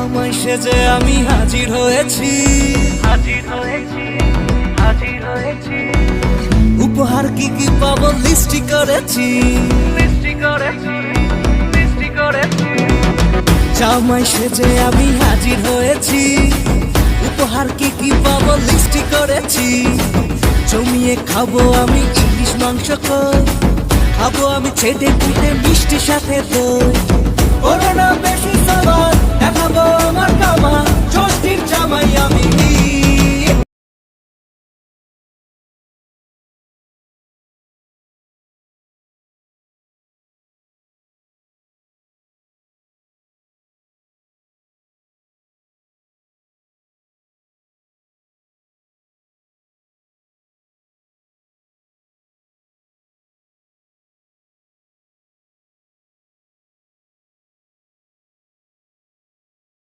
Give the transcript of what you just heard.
জামাই সেজে আমি হাজির হয়েছি, উপহার কি কি পাবো লিস্টি করেছি। জামাই সেজে আমি হাজির হয়েছি, উপহার কি কি পাবো লিস্টি করেছি। জমিয়ে খাবো আমি ইলিশ মাংস কই, খাবো আমি ছেটে পুটে মিষ্টি সাথে দই। ওরা না বেশি সবার দেখাবো